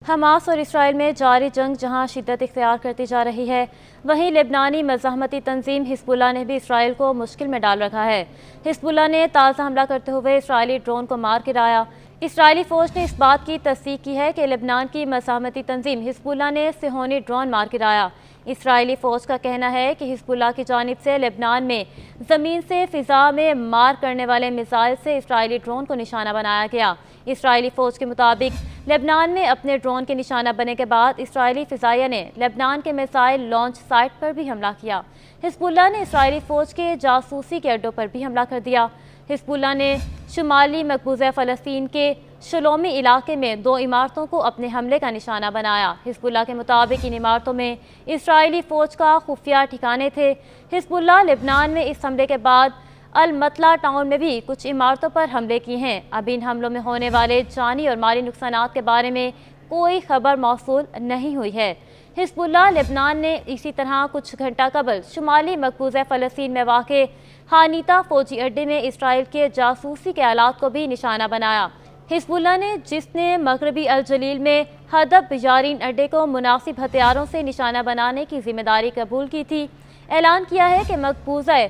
Hamas اور اسرائیل میں جاری جنگ جہاں شدت اختیار کرتی جا رہی ہے، وہیں لبنانی مزاحمتی تنظیم حزب اللہ نے بھی اسرائیل کو مشکل میں ڈال رکھا ہے۔ حزب اللہ نے تازہ حملہ کرتے ہوئے اسرائیلی ڈرون کو مار گرایا۔ اسرائیلی فوج نے اس بات کی تصدیق کی ہے کہ لبنان کی مزاحمتی تنظیم حزب اللہ نے صہیونی ڈرون مار گرایا۔ اسرائیلی فوج کا کہنا ہے کہ حزب اللہ کی جانب سے لبنان میں زمین سے فضا میں مار کرنے والے میزائل سے اسرائیلی ڈرون کو نشانہ بنایا گیا۔ اسرائیلی فوج کے مطابق لبنان میں اپنے ڈرون کے نشانہ بننے کے بعد اسرائیلی فضائیہ نے لبنان کے میزائل لانچ سائٹ پر بھی حملہ کیا۔ حزب اللہ نے اسرائیلی فوج کے جاسوسی کے اڈوں پر بھی حملہ کر دیا۔ حزب اللہ نے شمالی مقبوضہ فلسطین کے شلومی علاقے میں 2 عمارتوں کو اپنے حملے کا نشانہ بنایا۔ حزب اللہ کے مطابق ان عمارتوں میں اسرائیلی فوج کا خفیہ ٹھکانے تھے۔ حزب اللہ لبنان میں اس حملے کے بعد المطلع ٹاؤن میں بھی کچھ عمارتوں پر حملے کیے ہیں۔ اب ان حملوں میں ہونے والے جانی اور مالی نقصانات کے بارے میں کوئی خبر موصول نہیں ہوئی ہے۔ حزب اللہ لبنان نے اسی طرح کچھ گھنٹہ قبل شمالی مقبوضہ فلسطین میں واقع حانیتا فوجی اڈے میں اسرائیل کے جاسوسی کے آلات کو بھی نشانہ بنایا۔ حزب اللہ نے جس نے مغربی الجلیل میں ہدف بیارین اڈے کو مناسب ہتھیاروں سے نشانہ بنانے کی ذمہ داری قبول کی تھی، اعلان کیا ہے کہ مقبوضہ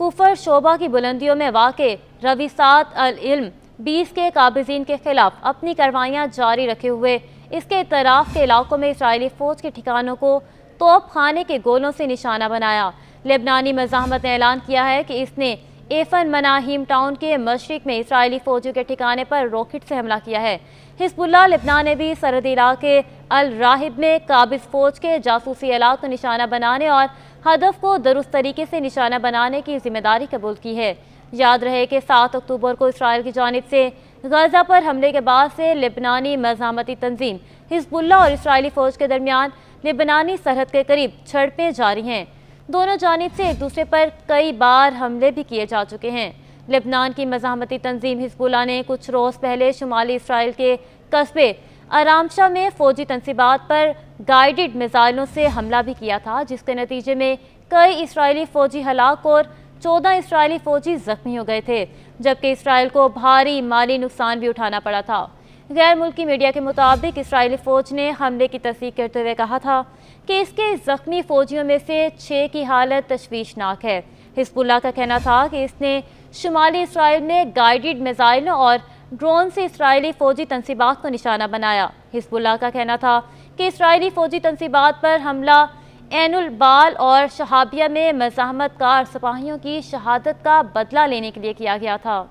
کفر شعبہ کی بلندیوں میں واقع رویسات العلم 20 کے قابضین کے خلاف اپنی کارروائیاں جاری رکھے ہوئے اس کے اطراف کے علاقوں میں اسرائیلی فوج کے ٹھکانوں کو توپ خانے کے گولوں سے نشانہ بنایا۔ لبنانی مزاحمت نے اعلان کیا ہے کہ اس نے ایفن مناہیم ٹاؤن کے مشرق میں اسرائیلی فوجیوں کے ٹھکانے پر راکٹ سے حملہ کیا ہے۔ حزب اللہ لبنان نے بھی سرحدی علاقے الراحب میں قابض فوج کے جاسوسی آلات کو نشانہ بنانے اور ہدف کو درست طریقے سے نشانہ بنانے کی ذمہ داری قبول کی ہے۔ یاد رہے کہ 7 اکتوبر کو اسرائیل کی جانب سے غزہ پر حملے کے بعد سے لبنانی مزاحمتی تنظیم حزب اللہ اور اسرائیلی فوج کے درمیان لبنانی سرحد کے قریب جھڑپیں جاری ہیں۔ دونوں جانب سے ایک دوسرے پر کئی بار حملے بھی کیے جا چکے ہیں۔ لبنان کی مزاحمتی تنظیم حزب اللہ نے کچھ روز پہلے شمالی اسرائیل کے قصبے آرامشاہ میں فوجی تنصیبات پر گائیڈڈ میزائلوں سے حملہ بھی کیا تھا، جس کے نتیجے میں کئی اسرائیلی فوجی ہلاک اور 14 اسرائیلی فوجی زخمی ہو گئے تھے، جبکہ اسرائیل کو بھاری مالی نقصان بھی اٹھانا پڑا تھا۔ غیر ملکی میڈیا کے مطابق اسرائیلی فوج نے حملے کی تصدیق کرتے ہوئے کہا تھا کہ اس کے زخمی فوجیوں میں سے 6 کی حالت تشویشناک ہے۔ حزب اللہ کا کہنا تھا کہ اس نے شمالی اسرائیل میں گائیڈڈ میزائلوں اور ڈرون سے اسرائیلی فوجی تنصیبات کو نشانہ بنایا۔ حزب اللہ کا کہنا تھا کہ اسرائیلی فوجی تنصیبات پر حملہ عین البال اور شہابیہ میں مزاحمت کار سپاہیوں کی شہادت کا بدلہ لینے کے لیے کیا گیا تھا۔